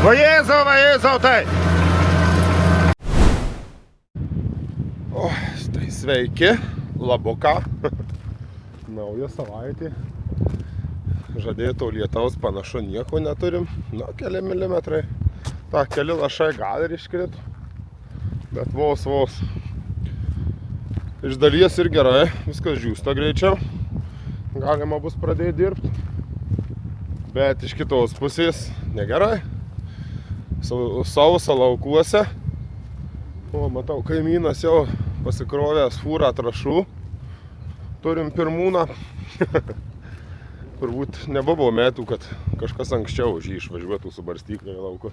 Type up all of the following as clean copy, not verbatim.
Vajėzau, tai. O, tai sveiki, labuką. Nauja savaitė. Žadėto lietaus panašu nieko neturim. Na, keli milimetrai. Ta, keli lašai gal ir iškrito. Bet vos. Iš dalies ir gerai. Viskas džiūsta greičiau. Galima bus pradėti dirbti. Bet iš kitos pusės negerai. Sausa laukuose. O, matau, kaimynas jau pasikrovęs fūrą trąšų. Turim pirmūną. Turbūt nebuvo metų, kad kažkas anksčiau už jį išvažiuotų su barstyklė į lauku.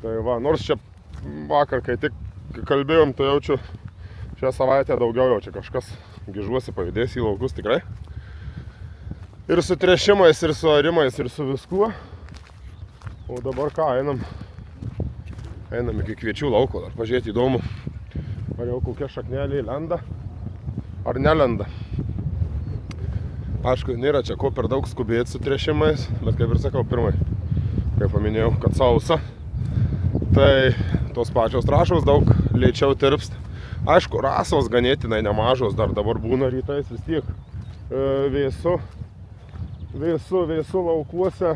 Tai va, nors čia vakar, kai tik kalbėjom, tai jaučiu šią savaitę daugiau jau čia kažkas gižuosi pajudės į laukus tikrai. Ir su tręšimais, ir su arimais, ir su viskuo. O dabar ką, einam iki kviečių lauko, dar pažiūrėti įdomu, ar jau kokia šaknelė lenda, ar nelenda. Aišku, nėra čia ko per daug skubėti su tręšimais, bet kaip ir sakau, pirmai, kaip paminėjau, kad sausa, tai tos pačios trąšos daug lėčiau tirpsta. Aišku, rasos ganėtinai nemažos, dar dabar būna rytais vis tiek vėsu laukuose,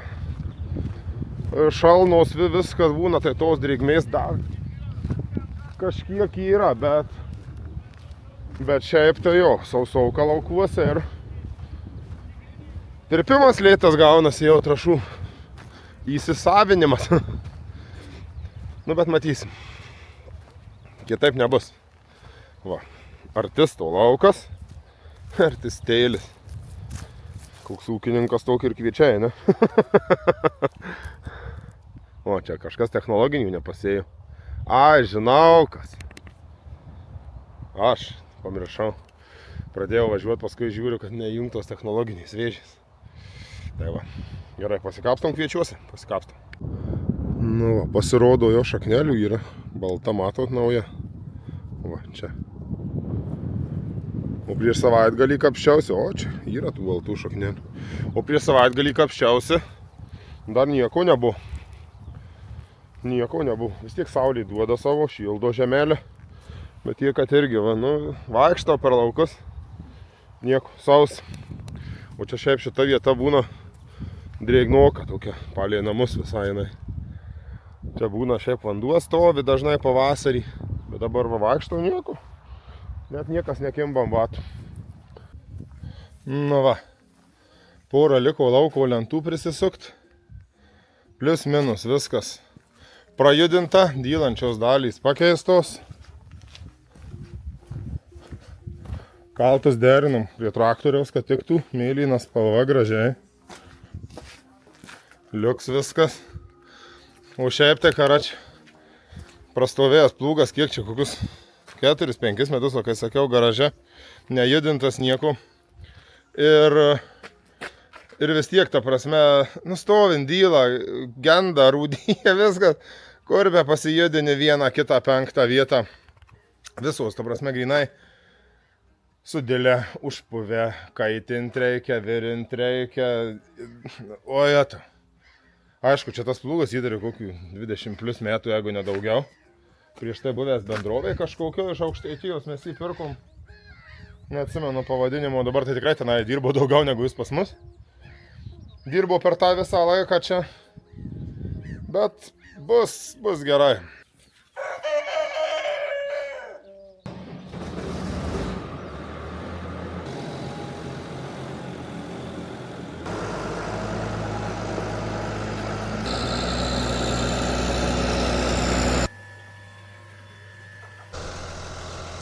šalnos viskas būna, tai tos drėgmės dar kažkiek yra, bet šiaip tai jo, sausauka laukuose ir tirpimas lėtas gaunasi jau trąšų įsisavinimas. Nu, bet matysim. Kitaip nebus. Va, artisto laukas, artistėlis. Koks ūkininkas tokį ir kviečiai, ne? O, čia kažkas technologinių nepasėjo. Ai, žinau kas. Aš pamiršau. Pradėjau važiuoti, paskui žiūriu, kad neįjungtos technologiniais vėžiais. Tai va, gerai, pasikapstom kviečiuosi, pasikapstom. Nu va, pasirodo jo šaknelių yra, balta matot nauja. Va, čia. O prieš savaitgalį kapščiausi, o čia yra tų baltų šaknelių. O prieš savaitgalį kapščiausi, dar nieko nebuvo. Nieko nebuvo, vis tiek saulė duoda savo, šildo žemelę. Bet tiek, kad irgi, va, nu, vaikštau per laukus. Nieko, saus. O čia šiaip šita vieta būna drėgnoka tokia, palei namus visai jinai. Čia būna šiaip vanduo stovi dažnai pavasarį, bet dabar va vaikštau nieko. Net niekas nekimbam batų. Nu va, porą liko lauko lentų prisisukt. Plius minus viskas prajudinta, dylančios dalys pakeistos. Kaltus derinam prie traktoriaus, kad tiktų mėlyna spalva gražiai. Liuks viskas. O šiaip tai karač prastovėjęs plūgas, kiek čia kokius 4-5 metus, o kai sakiau, garaže, nejudintas nieko. Ir vis tiek, ta prasme, nustovint dylą, genda, rūdyja, viskas, kur be pasijudini vieną, kitą, penktą vietą. Visos, ta prasme, grinai sudėlė, užpuvę, kaitint reikia, virint reikia. Ojetu. Aišku, čia tas plūgas įdarė kokių 20 plus metų, jeigu nedaugiau. Prieš tai buvęs bendrovė kažkokio iš Aukštaitijos, mes jį pirkom. Neatsimenu pavadinimo, dabar tai tikrai tenai dirbo daugiau negu jis pas mus. Dirbo per tą visą laiką čia, bet bus gerai.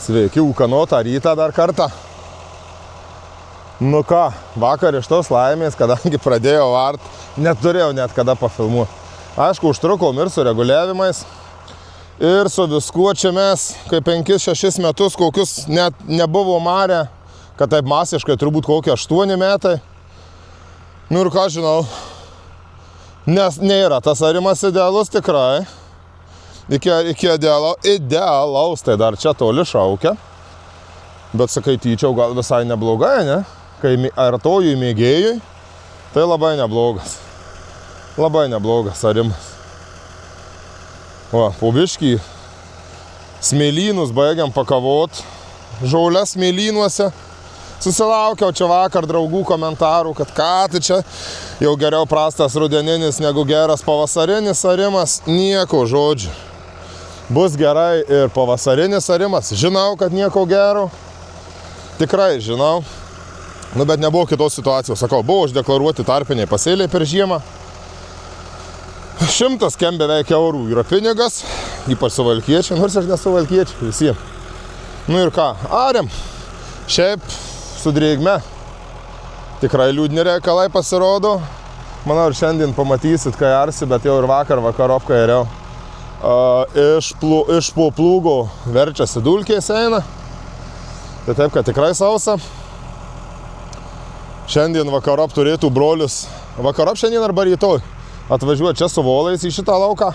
Sveiki, ūkanotą rytą dar kartą. Nu ką, vakar iš tos laimės, kadangi pradėjau vart, neturėjau net kada pafilmuoti. Aišku, užtrukom ir su reguliavimais, ir su viskuo čia mes, kai 5-6 metus kokius net nebuvo marę, kad taip masiškai turbūt kokie 8 metai. Nu ir ką žinau, nes nėra tas arimas idealus tikrai. Iki idealaus, tai dar čia toli šaukia. Bet sakaityčiau, gal visai neblogai, ne? Kai artojui mėgėjui, tai labai neblogas. Labai neblogas arimas. Va, po biškį smėlynus baigiam pakavot. Žaules smėlynuose. Susilaukiau čia vakar draugų komentarų, kad ką tai čia jau geriau prastas rudeninis negu geras pavasarinis arimas. Nieko žodžių. Bus gerai ir pavasarinis arimas. Žinau, kad nieko gero. Tikrai žinau. Nu, bet nebuvo kitos situacijos. Sakau, buvo uždeklaruoti tarpiniai pasėliai per žiemą. 100 kem beveik eurų yra pinigas, ypač suvalkiečiai, nors aš nesu valkiečiai visiems. Nu ir ką, ariam. Šiaip su drėgme tikrai liūdni reikalai pasirodo. Manau, ir šiandien pamatysit, kai arsi, bet jau ir vakar vakarop, kai ariau. Iš po plūgo verčiasi dulkės eina. Tai taip, kad tikrai sausa. Šiandien vakarop turėtų brolius, vakarop šiandien arba rytoj, atvažiuoti čia su volais į šitą lauką.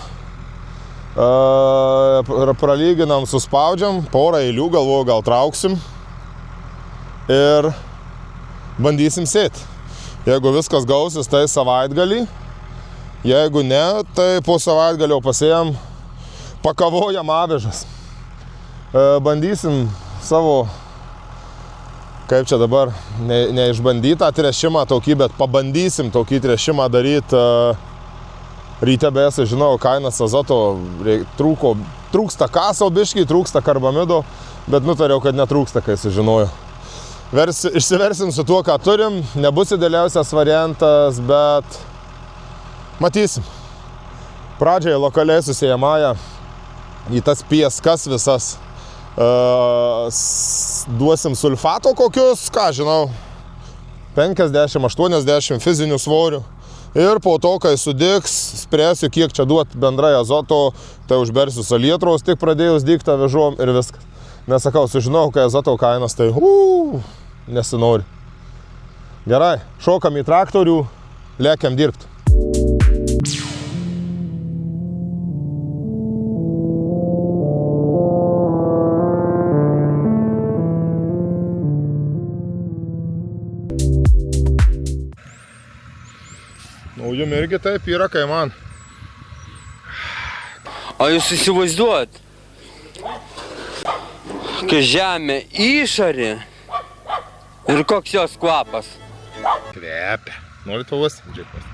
Pralyginam, suspaudžiam, porą eilių, galvoju, gal trauksim. Ir bandysim sėti. Jeigu viskas gausis, tai savaitgalį. Jeigu ne, tai po savaitgalio pasėjam, pakavojam avižas. Bandysim savo, kaip čia dabar, neišbandytą tręšimą tokį, bet pabandysim tokį tręšimą daryti. Ryte beje, žinau, kainas azoto trūksta kaso biškį, trūksta karbamido, bet nutariau, kad netrūksta, kai sužinojau. Išsiversim su tuo, ką turim, nebus idealiausias variantas, bet matysim. Pradžiai lokaliai susėjamąją į tas pieskas visas duosim sulfato kokius, ką žinau, 50-80 fizinių svorių. Ir po to, kai sudigs, spręsiu, kiek čia duot bendrai azoto, tai užbersiu salietros, tik pradėjus dygti avižom ir viskas. Nesakau, sužinau, kai azoto kainas, tai nesinori. Gerai, šokam į traktorių, lėkiam dirbti. Jum irgi taip yra, kai man. O jūs įsivaizduojat, kai žemė išarė ir koks jos kvapas? Kvepia. Norit pavasti? Džipas.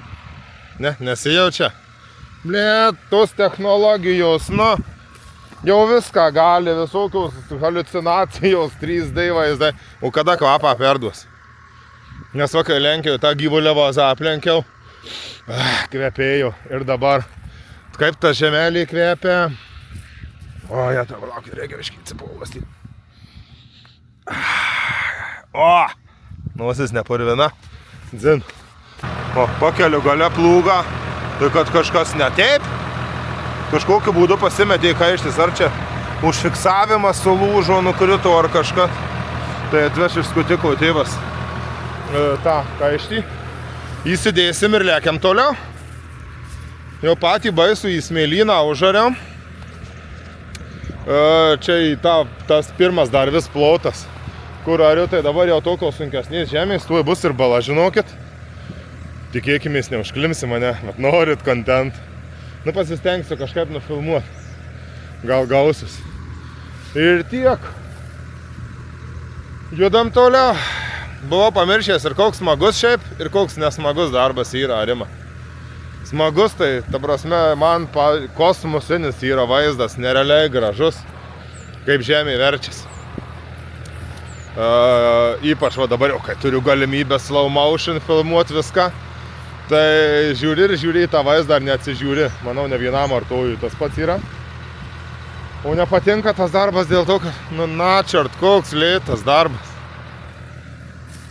Ne, nesijaučia. Blet, tos technologijos, nu, jau viską gali, visokios haliucinacijos, 3D vaizdai. O kada kvapą perduos? Nes va, kai lenkiau, tą gyvulę vazą aplenkiau. Kvepėjo ir dabar kaip ta žemelė kvepia. O, jie tavo laukia, reikia viškai cipulvastį. O, nosis nepurvina. Dzin. O, pakeliu gale plūgą, tai kad kažkas ne taip. Kažkokiu būdu pasimetė į kaištis, ar čia užfiksavimas sulūžo, nukrito ar kažkas. Tai atveš iš skutiko tėvas tą kaištį. Įsidėsim ir lėkiam toliau. Jau patį baisų į smėlyną užariam. Čia į tas pirmas dar vis plotas, kur ariu, tai dabar jau tokios sunkesnės žemės, tuoj bus ir bala, žinokit. Tikėkimės, neužklimsi mane, bet norit content. Nu, pasistengsiu kažkaip nufilmuoti. Gal gausis. Ir tiek. Judam toliau. Buvau pamiršęs ir koks smagus šiaip, ir koks nesmagus darbas yra arima. Smagus tai, ta prasme, man kosmosinis yra vaizdas, nerealiai gražus, kaip žemė verčiasi. Ypač va dabar jau, kai turiu galimybę slow motion filmuoti viską, tai žiūri ir žiūri į tą vaizdą ar neatsižiūri. Manau, ne vienam artojui tas pats yra. O nepatinka tas darbas dėl to, kad, nu, načart, koks lėtas darbas.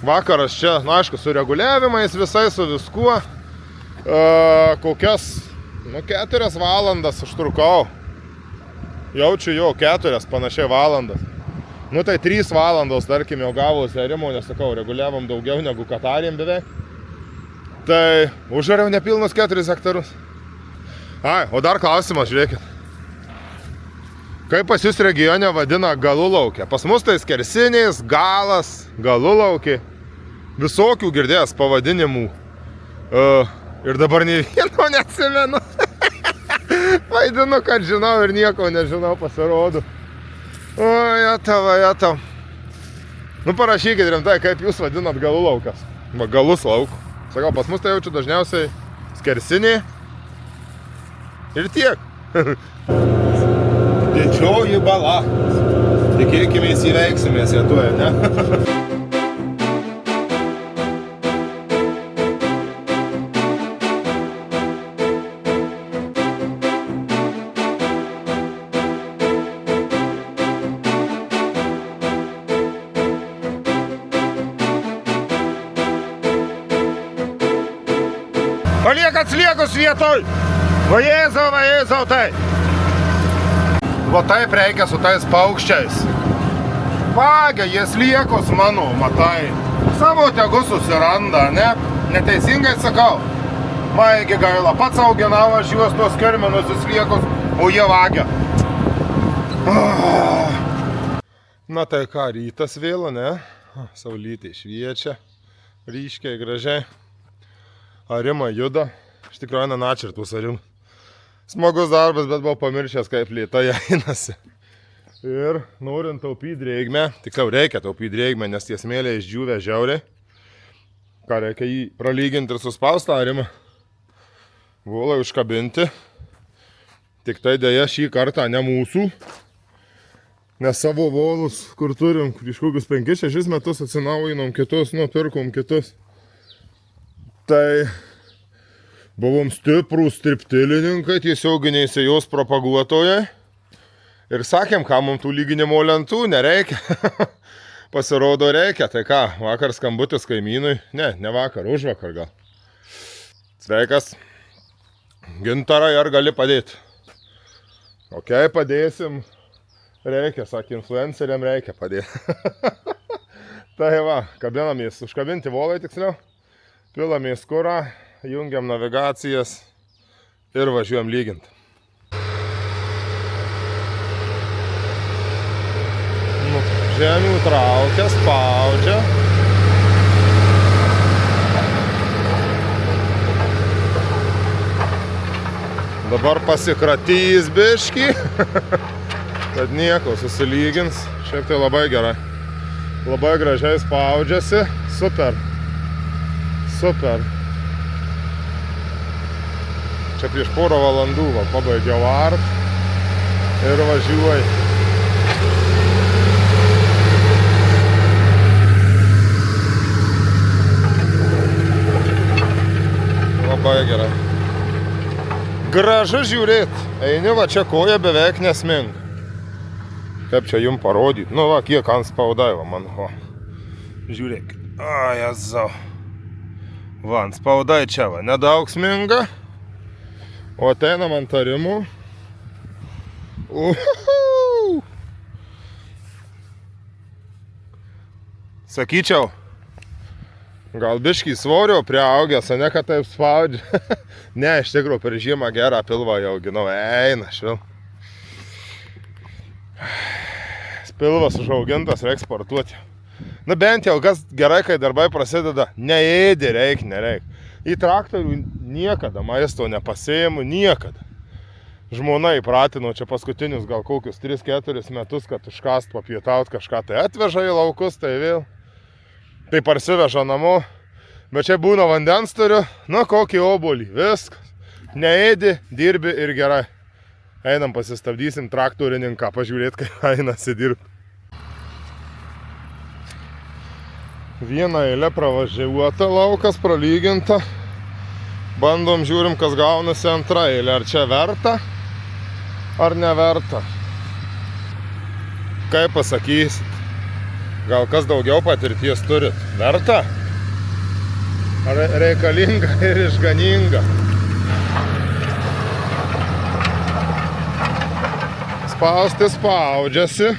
Vakaras čia, nu aišku, su reguliavimais visai, su viskuo, kokias, nu, 4 valandas užtrukau. Jaučiu jau 4 panašiai valandas. Nu, tai 3 valandos, tarkim, jau gavosi arimo, nes sakau, reguliavom daugiau negu katarėm beveik. Tai užariau nepilnus 4 hektarus. Ai, o dar klausimas, žiūrėkit. Kaip pas jūs regione vadina galulaukė? Pas mus tai skersinės, galas, galulaukė. Visokių girdėjęs pavadinimų. Ir dabar nei vieno neatsimenu. Vaidinu, kad žinau ir nieko nežinau, pasirodo. O, jatau. Nu, parašykit rimtai, kaip jūs vadinat galų laukas. Va, galus lauk. Sakau, pas mus tai jaučiu dažniausiai skersinį. Ir tiek. Didžioji bala. Tikėkime įveiksimės Lietuvoje, ne? Paliekat sliekus vietoj! Va Jėzau tai! Va taip reikia su tais paukščiais. Vagia, jie sliekus mano, matai. Savo tegu susiranda, ne? Neteisingai sakau. Maigi gaila, pats auginau aš juos tuos kirminus sliekus, o jie vagia. Na tai ką, rytas vėl, ne? Saulytė šviečia, ryškiai, gražiai. Arima juda, iš tikrųjų eina načirtus arim. Smagus darbas, bet buvau pamiršęs, kaip lėtai einasi. Ir norint taupyti drėgmę, tiksliau reikia taupyti drėgmę, nes tie smėliai išdžiūvę žiauriai. Ką reikia jį pralyginti ir suspaustą arimą. Volai užkabinti. Tik tai dėja šį kartą ne mūsų. Nes savo volus, kur turim, prieš kokius 5-6 metus atsinaujinom kitus, pirkom kitus. Tai buvom stiprūs striptilininkai, tiesioginiai sėjos propaguotojai. Ir sakėm, ką mums tų lyginimo lentų nereikia. Pasirodo reikia, tai ką, vakar skambutis kaimynui, ne vakar, užvakar gal. Sveikas, Gintarai, ar gali padėti? Ok, padėsim. Reikia, sakė, influenceriam reikia padėti. Tai va, kabinamės, užkabinti volai tiksliau. Pilamės kurą, jungiam navigacijas ir važiuojam lyginti. Nu, žemių traukia, spaudžia. Dabar pasikratys biškį. Tad nieko, susilygins. Šiaip tai labai gerai. Labai gražiai spaudžiasi. Super. Super. Čia prieš porą valandų pabaigiau art ir važiuoju. Labai gerai. Gražu žiūrėt. Eini va čia koja beveik nesminga. Kaip čia jums parodyti? Nu va, kiek ant spaudai va man. Va. Žiūrėkit. O, Jėzau. Va, ant spaudai čia va, nedaug sminga. O ateinam ant tarimų. Sakyčiau, gal biškį svorio priaugęs, o ne kad taip spaudžia. Ne, iš tikrųjų, per žiemą gerą pilvą jau auginau. Eina, švil. Pilvas užaugintas, reikia sportuoti. Na bent jau, kas gerai, kai darbai prasideda, neėdi, nereik. Į traktorių niekada maisto nepasėjimu, niekada. Žmona įpratino čia paskutinius gal kokius 3-4 metus, kad užkast papietaut kažką, tai atveža į laukus, tai vėl. Tai parsiveža namo, bet čia būna vandens turiu, nu kokį obolį, viskas. Neėdi, dirbi ir gerai. Einam pasistabdysim traktorininką, pažiūrėt, kaip einasi dirbti. Vieną eilę pravažiuota, laukas pralyginta. Bandom, žiūrim, kas gaunasi antrą eilę. Ar čia verta, ar neverta. Kaip pasakysit? Gal kas daugiau patirties turit? Verta? Ar reikalinga ir išganinga? Spausti spaudžiasi.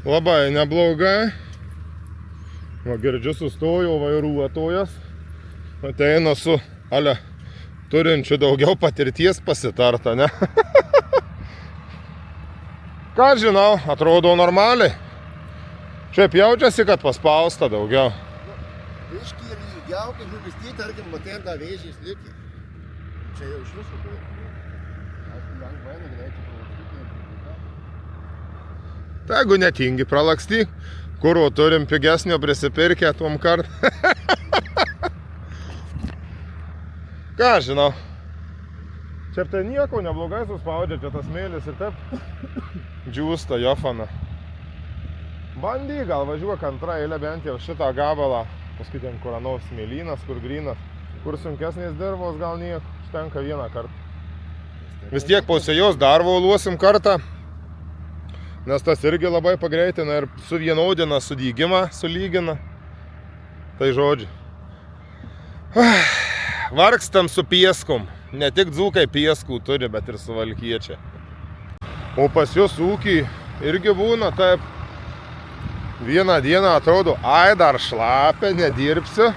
Labai neblogai. Va, girdžiu, sustojo vairuotojas. Ateina su, turinčiu daugiau patirties pasitarta, ne? Ką žinau, atrodo normaliai. Šiaip jaučiasi, kad paspausta daugiau. Biškį ilgiau, kai žuvistį, tarkim, matėm tą vėžį slikį. Čia jau iš viso buvo. Aišku, lengvai negalėtų pralakstyti. Tai jeigu netingi pralakstyk, kuro turim pigesnio prisipirkę tuom kart. Ką žinau. Čia tai nieko neblogai suspaudžia, čia tas mėlis ir taip džiūsta jofana. Bandy, gal važiuok antrą eilę bent jau šitą gabalą. Paskui ten kur anos smėlynas, kur grynas. Kur sunkesnės dirvos gal nieko, užtenka vieną kartą. Vis tiek po sėjos dar vauluosim kartą. Nes tas irgi labai pagreitina ir suvienodina sudygimą, sulygina. Tai žodžiu. Vargstam su pieskom. Ne tik dzūkai pieskų turi, bet ir suvalkiečiai. O pas jūs ūkį irgi būna taip. Vieną dieną atrodo, ai dar šlapia, nedirbsiu.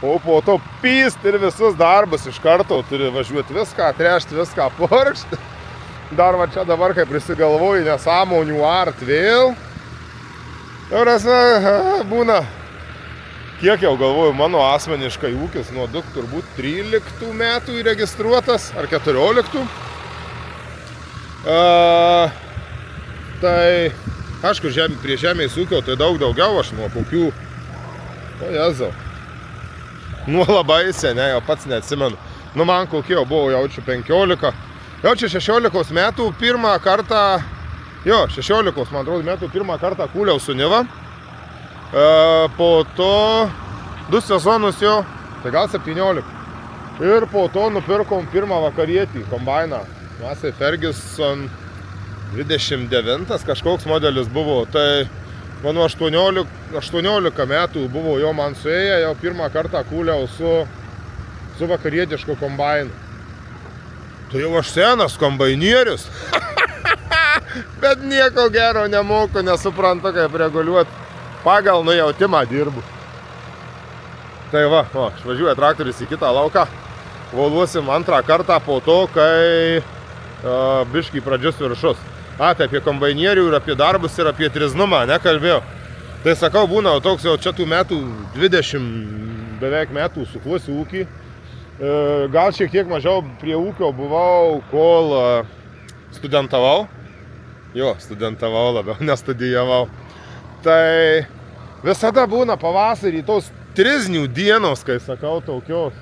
O po to pyst ir visus darbus iš karto turi važiuoti viską, trešti viską, purkšti. Dar va čia dabar, kai prisigalvoju nesąmonių art vėl. Ir būna, kiek jau galvoju, mano asmeniškai ūkis nuo turbūt 13 metų įregistruotas, ar 14. Tai, aišku, prie žemės ūkio tai daug daugiau, aš nuo kokių, o jezau, nuo labai seniai, jau pats neatsimenu. Nu, man kokie jau buvo, jaučiu 15. Jaučiu 16 metų pirmą kartą, 16, man atrodo, metų pirmą kartą kūliau su Niva. Po to 2 sezonus jo, tai gal 17. Ir po to nupirkom pirmą vakarietį kombainą. Massey Ferguson 29 kažkoks modelis buvo. Tai mano 18 metų buvo jo man suėję, jau pirmą kartą kūliau su vakarietišku kombainu. Tai jau aš senas kombainierius. Bet nieko gero nemoku, nesuprantu, kaip reguliuoti. Pagal nujautimą dirbu. Tai va, išvažiuoja traktorius į kitą lauką. Vauluosim antrą kartą po to, kai biškį pradžius viršus. Tai apie kombainierių ir apie darbus ir apie triznumą nekalbėjau. Tai sakau, būna toks jau čia tų metų 20 beveik metų sukuosiu ūkį. Gal šiek tiek mažiau prie ūkio buvau, kol studentavau. Jo, studentavau labiau, nestudijavau. Tai visada būna pavasarį tos triznių dienos, kai sakau, tokios.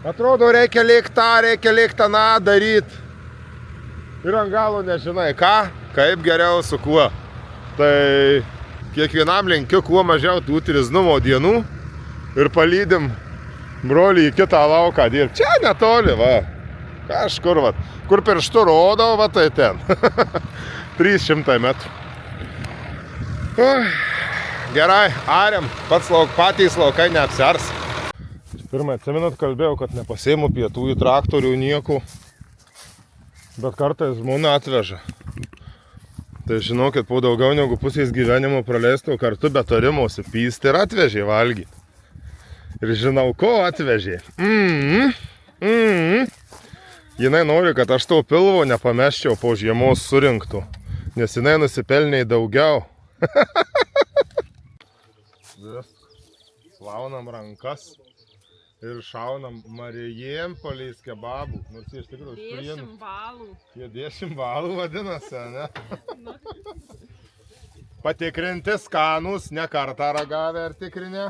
Atrodo, reikia lėkta na daryti. Ir ant galo nežinai ką, kaip geriau su kuo. Tai kiekvienam linkiu kuo mažiau tų triznumo dienų ir palydim brolį į kitą lauką dirbti. Čia netoli, va. Kažkur, va. Kur pirštu rodau, va tai ten. 300 metrų. Gerai, ariam. Patys laukai neapsiars. Pirmai, atsimenat, kalbėjau, kad nepasėmu pietų į traktorių nieko. Bet kartais žmona atveža. Tai žinokit, po daugiau negu pusės gyvenimo praleistų kartu be tarimosi pysti ir atvežė valgyti. Ir žinau, ko atvežė. Jinai nori, kad aš to pilvo nepameščiau po žiemos surinktų. Nes jinai nusipelnė daugiau. Plaunam rankas ir šaunam Marijampolės kebabų. Nors iš tikrųjų 10 balų. Jie 10 balų vadinasi, ne? Patikrinti skanus, ne kartą ragavę ir tikrinę.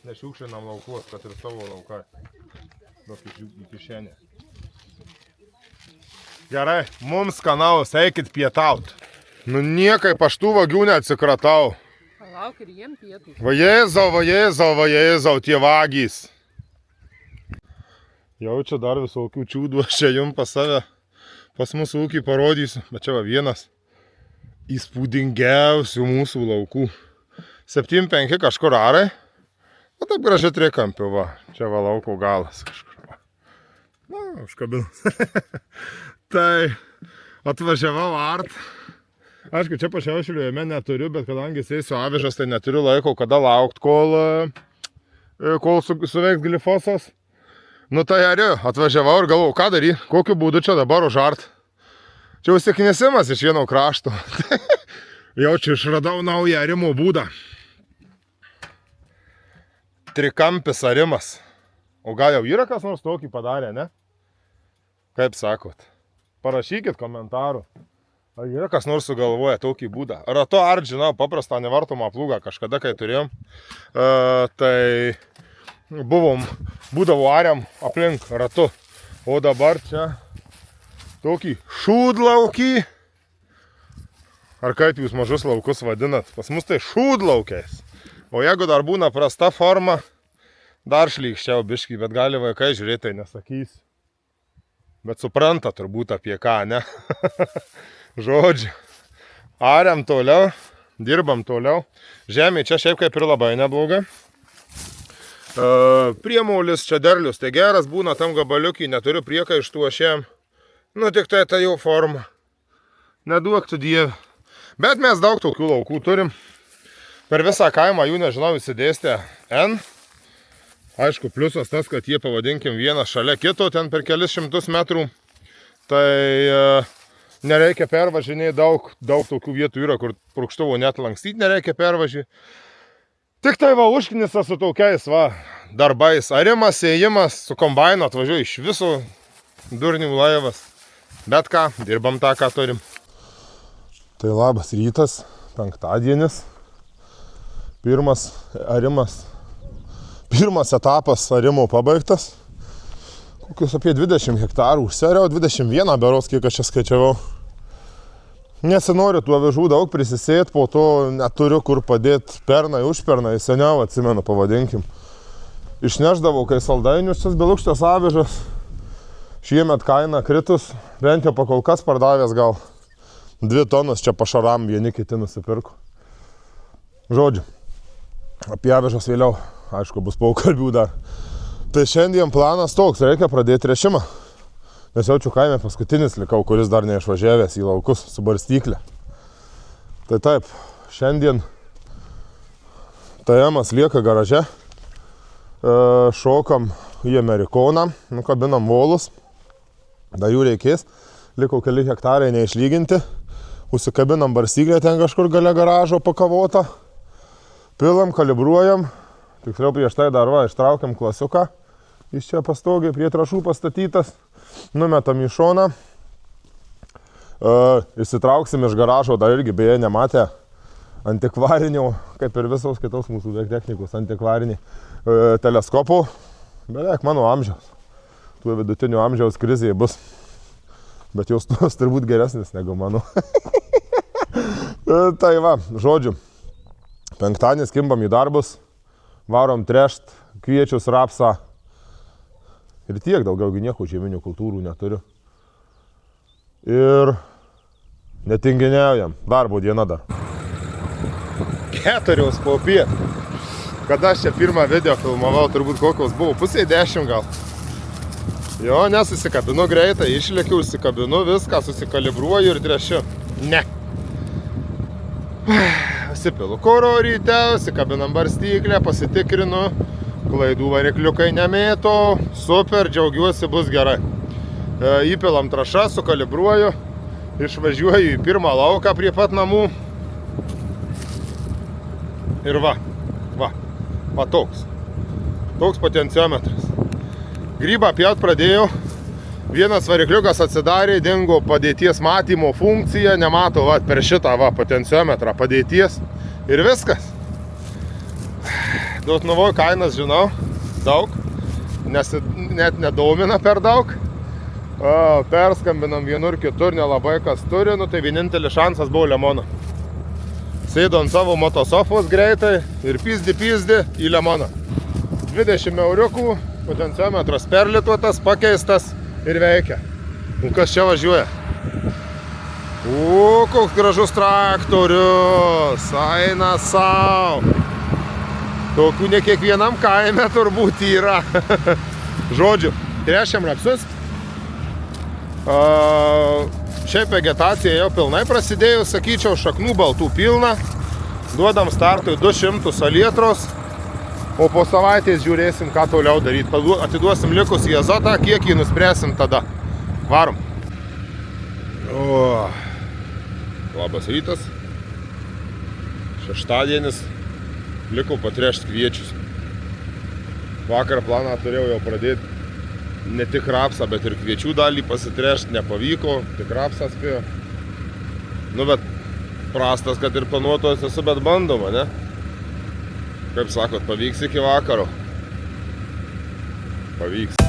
Nešiukšinam laukos, kad ir savo laukai. Duok į kišenę. Gerai, mums skanaus, eikit pietaut. Nu niekaip aš tų vagių neatsikratau. Palauk ir jiem pietų. Va Jėzau, tie vagys. Jaučiu dar visokių čiūdų, aš čia jums pas save, pas mūsų ūkį parodysiu. Bet čia va vienas įspūdingiausių mūsų laukų. 7-5 kažkur arai. O taip gražiai trikampio, va. Čia va lauko galas kažkur. Va. Na, užkabinu. Tai atvažiavau art. Aišku, čia pašiaušiliu jame neturiu, bet kadangi jisai suavižas, tai neturiu laiko, kada laukti, kol suveiks glifosas. Nu tai ariu, atvažiavau ir galvojau, ką daryti, kokiu būdu čia dabar užart. Čia užsiknisimas iš vieno krašto. Jau čia išradau naują arimo būdą. trikampis arimas. O gal jau yra kas nors tokį padarė, ne? Kaip sakot? Parašykit komentarų. Ar yra kas nors sugalvoja tokį būdą? Ratu art, žinau, paprastą nevartomą plūgą kažkada, kai turėjom. Tai būdavo ariam aplink ratu. O dabar čia tokį šūdlaukį. Ar kaip jūs mažus laukus vadinat? Pas mus tai šūdlaukiais. O jeigu dar būna prasta forma, dar šlykščiau biškį, bet gali vaikai žiūrėti, tai nesakysiu. Bet supranta turbūt apie ką, ne? Žodžiu. Ariam toliau, dirbam toliau. Žemė čia šiaip kaip ir labai nebloga. Priemaulis čia derlius, tai geras būna tam gabaliukį, neturiu priekaištų aš jam. Nu tik tai ta jau forma. Neduok tu Dieve. Bet mes daug tokių laukų turim. Per visą kaimą jų, nežinau, įsidėstė N. Aišku, pliusas tas, kad jie, pavadinkim, vienas šalia kito, ten per kelis šimtus metrų. Tai nereikia pervažinėti, daug tokių vietų yra, kur purkštuvo net lankstyti nereikia pervažinėti. Tik tai va, užknisas su tokiais va, darbais. Arimas, ėjimas, su kombainu atvažiuoja iš viso durnių laivas. Bet ką, dirbam tą, ką turim. Tai labas rytas, penktadienis. Pirmas etapas arimo pabaigtas. Kokius apie 20 hektarų užseriau, 21 beros, kiek aš čia skaičiavau. Nesinoriu tų avižų daug prisisėti, po to neturiu kur padėti pernai, užpernai, seniau atsimenu, pavadinkim. Išneždavau, kai saldainius šias belukštės avižas. Šiemet kaina kritus, bent jau pakol kas pardavęs gal 2 tonus čia pašaram, vieni kiti nusipirko. Žodžiu, apie avižas vėliau, aišku, bus pokalbių dar. Tai šiandien planas toks, reikia pradėti tręšimą. Nes jaučiu kaime paskutinis likau, kuris dar neišvažiavęs į laukus su barstyklė. Tai taip, šiandien TM-as lieka garaže. Šokam į Amerikoną, nukabinam volus. Da jų reikės, liko keli hektarai neišlyginti. Užsikabinam barstyklę ten kažkur gale garažo pakavotą. Pilam, kalibruojam. Tiksliau prieš tai dar va, ištraukiam klasiuką. Jis čia pastogiai prie trašų pastatytas. Numetam į šoną. Išsitrauksim iš garažo, dar irgi beje nematę antikvarinių, kaip ir visos kitos mūsų technikos antikvarinių teleskopų. Beveik mano amžiaus. Tuo vidutinio amžiaus krizėje bus. Bet jos turbūt geresnis negu mano. Tai va, žodžiu. Penktadienis kimbam į darbus. Varom trešt, kviečius, rapsą. Ir tiek, daugiau nieko žieminių kultūrų neturiu. Ir netinginiaujam. Darbo diena dar. 4 popiet. Kada aš čia pirmą video filmavau, turbūt kokios buvo, 9:30 gal. Jo, nesusikabinu greitai, išlėkiu, užsikabinu viską, susikalibruoju ir trešiu. Ne. Sipilu kuro ryte, užsikabinam barstyklę, pasitikrinu, klaidų varikliukai nemėto, super, džiaugiuosi, bus gerai. Įpilam trašą, sukalibruoju, išvažiuoju į pirmą lauką prie pat namų. Ir va toks potenciometras. Grybą pjaut pradėjau, vienas varikliukas atsidarė, dingo padėties matymo funkcija, nemato va, per šitą va, potenciometrą padėties ir viskas. Dotnuvoj kainas žinau, daug, nes net nedomina per daug. Perskambinam vienur kitur, nelabai kas turi, nu tai vienintelis šansas buvo Lemoną. Sėdo ant savo motosofos greitai ir pizdi į Lemoną. 20 euriukų, potenciometras perlituotas, pakeistas ir veikia. O kas čia važiuoja? O, koks gražus traktorius, eina sau. Tokių ne kiekvienam kaime turbūt yra. Žodžiu, trešiam rapsus. Šiaip vegetacija jau pilnai prasidėjo, sakyčiau, šaknų baltų pilna. Duodam startui 200 salietros. O po savaitės žiūrėsim, ką toliau daryti. Atiduosim likusį azotą, kiek jį nuspręsim tada. Varom. Labas rytas. Šeštadienis. Liko patrešti kviečius. Vakar planą turėjau jau pradėti ne tik rapsą, bet ir kviečių dalį pasitrešti, nepavyko, tik rapsą spėjo. Nu, bet prastas, kad ir planuotojas esu, bet bandoma, ne? Kaip sakot, pavyks iki vakaro? Pavyks.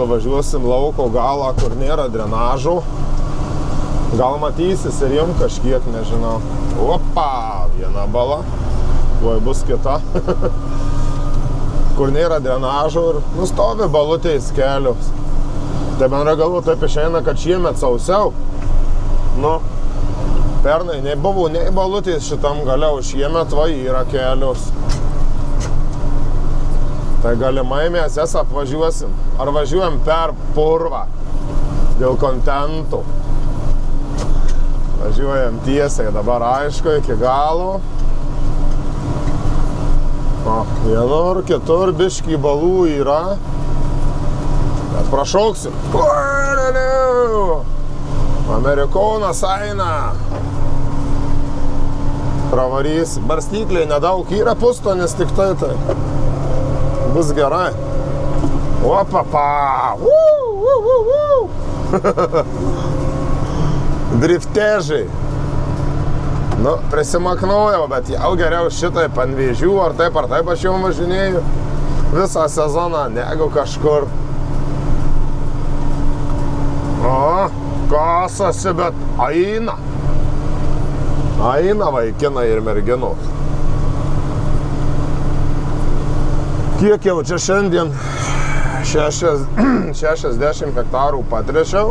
Davažiuosim lauko galą, kur nėra drenažų. Gal matysis ir jums kažkiek, nežinau. Opa, viena bala. Tuoj bus kita. Kur nėra drenažų ir nustovi balutės kelios. Tai bendra galvo taip išeina, kad šiemet sausiau. Nu, pernai nebuvo nei balutės šitam gale, o šiemet va yra kelios. Tai galimai mes jas apvažiuosim. Ar važiuojam per purvą dėl kontentų. Važiuojam tiesiai dabar aišku iki galo. O, vienur, kitur biškį balų yra. Bet prašauksim. Amerikonas eina. Pravarys. Barstykliai nedaug yra, pustonis tik tai. Bus gerai. Opapa! Driftežiai. Nu, prisimaknojau, bet jau geriau šitaip ant vėžių, ar taip aš jau važinėju visą sezoną, negu kažkur. O, kasasi, bet eina. Eina vaikinai ir merginos. Kiek jau čia šiandien 60 hektarų patrešiau,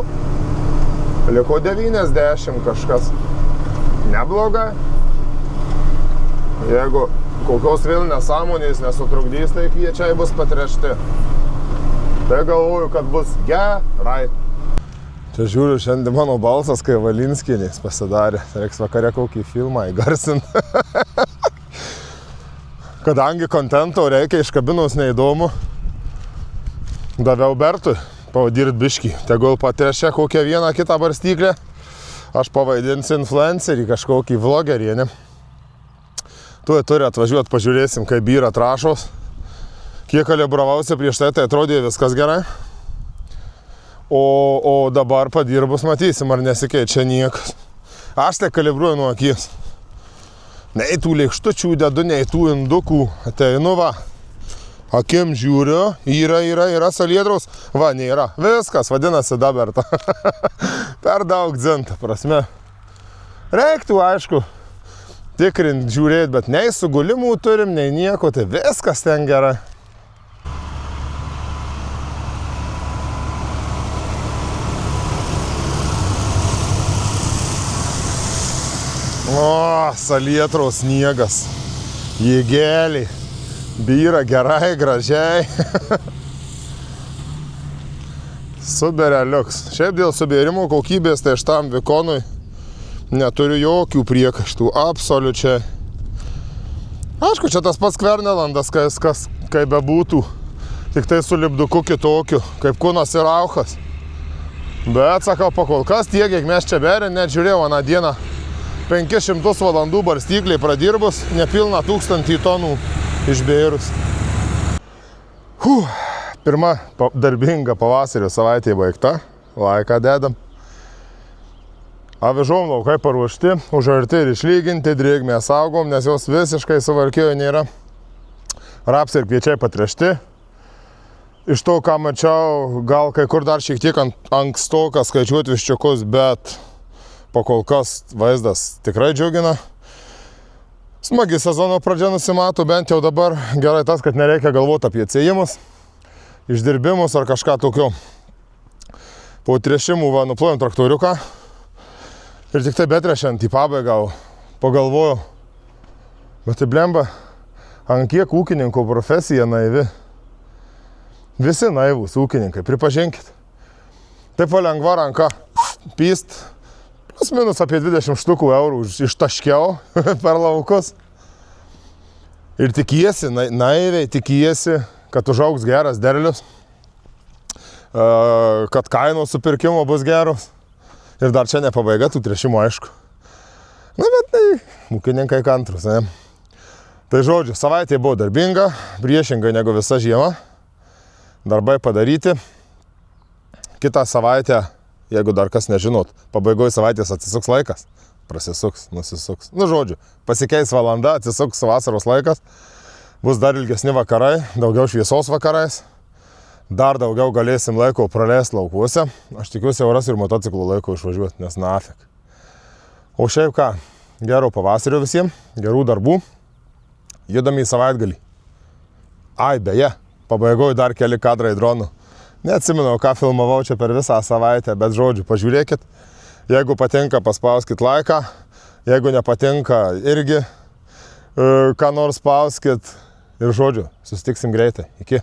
liko 90 kažkas. Neblogai. Jeigu kokios vėl nesąmonės nesutrukdys, tai kviečiai bus patrešti. Tai galvoju, kad bus gerai. Čia žiūriu, šiandien mano balsas, kai Valinskienės pasidarė. Reiks vakare kokį filmą įgarsinti. Kadangi kontento reikia iš kabinos neįdomu, daviau Bertui pavadirti biškį. Tegul patrešia kokią vieną kitą barstyklę. Aš pavaidinsiu influencerį, kažkokį vlogerį, ne? Tuoj turi atvažiuoti, pažiūrėsim, kaip byra trąšos. Kiek kalibravausi prieš tai atrodė viskas gerai. O dabar padirbus matysim, ar nesikeičia niekas. Aš tai kalibruoju nuo akies. Nei tų lėkštučių dedu, nei tų indukų. Ateinu va. Akim žiūriu, yra saliedraus. Va, nėra. Viskas, vadinasi daberta. Per daug dzintą, prasme. Reiktų, aišku, tikrinti, žiūrėti, bet nei sugulimų turim, nei nieko, tai viskas ten gerai. O, salietraus sniegas. Jėgeliai. Byra gerai, gražiai. Suberia liuks. Šiaip dėl subėrimo kokybės, tai aš tam Vikonui neturiu jokių priekaištų. Absoliučiai. Aišku, čia tas pats Kvernelandas, kaip bebūtų. Tik tai su lipduku kitokiu, kaip Kunas ir Rauchas. Bet, sakau, pakol kas tiek, kiek mes čia berėm, net žiūrėjau aną dieną 500 valandų barstykliai pradirbus, nepilna 1000 tonų išbėrus. Pirma darbinga pavasario savaitė baigta. Laiką dedam. Avižom laukai paruošti, užarti ir išlyginti, drėgmę saugom, nes jos visiškai suvalkėjo nėra. Rapsai ir kviečiai patrešti. Iš to, ką mačiau, gal kai kur dar šiek tiek ankstoka skaičiuoti viščiukus, bet pakol kas vaizdas tikrai džiugina. Smagi sezono pradžia nusimato, bent jau dabar gerai tas, kad nereikia galvoti apie atsėjimus, išdirbimus ar kažką tokio. Po trešimų va, nuplojom traktoriuką ir tik tai betrešiant į pabaigą pagalvojau, bet tai blemba, ant kiek ūkininko profesija naivi. Visi naivūs ūkininkai, pripažinkit. Taip va lengva ranka pyst. Plus minus apie 20 štukų eurų ištaškiau per laukus. Ir tikiesi, naiviai tikiesi, kad užaugs geras derlius, kad kainos supirkimo bus geros. Ir dar čia ne pabaiga tų tręšimų, aišku. Na, bet tai ūkininkai kantrus, ne? Tai žodžiu, savaitė buvo darbinga, priešingai negu visa žiema. Darbai padaryti. Kitą savaitę, jeigu dar kas nežinot, pabaigoje savaitės atsisuks laikas. Prasisuks, nusisuks. Nu, žodžiu, pasikeis valanda, atsisuks vasaros laikas. Bus dar ilgesni vakarai, daugiau šviesos vakarais. Dar daugiau galėsim laiko praleisti laukuose. Aš tikiuosi, jau rasiu ir motociklų laiko išvažiuoti, nes nafik. O šiaip ką, gero pavasario visiems, gerų darbų. Judam į savaitgalį. Ai, beje, pabaigoju dar keli kadrai dronų. Neatsimenu, ką filmavau čia per visą savaitę, bet žodžiu, pažiūrėkit. Jeigu patinka, paspauskit laiką. Jeigu nepatinka, irgi ką nors spauskit. Ir žodžiu, susitiksim greitai. Iki.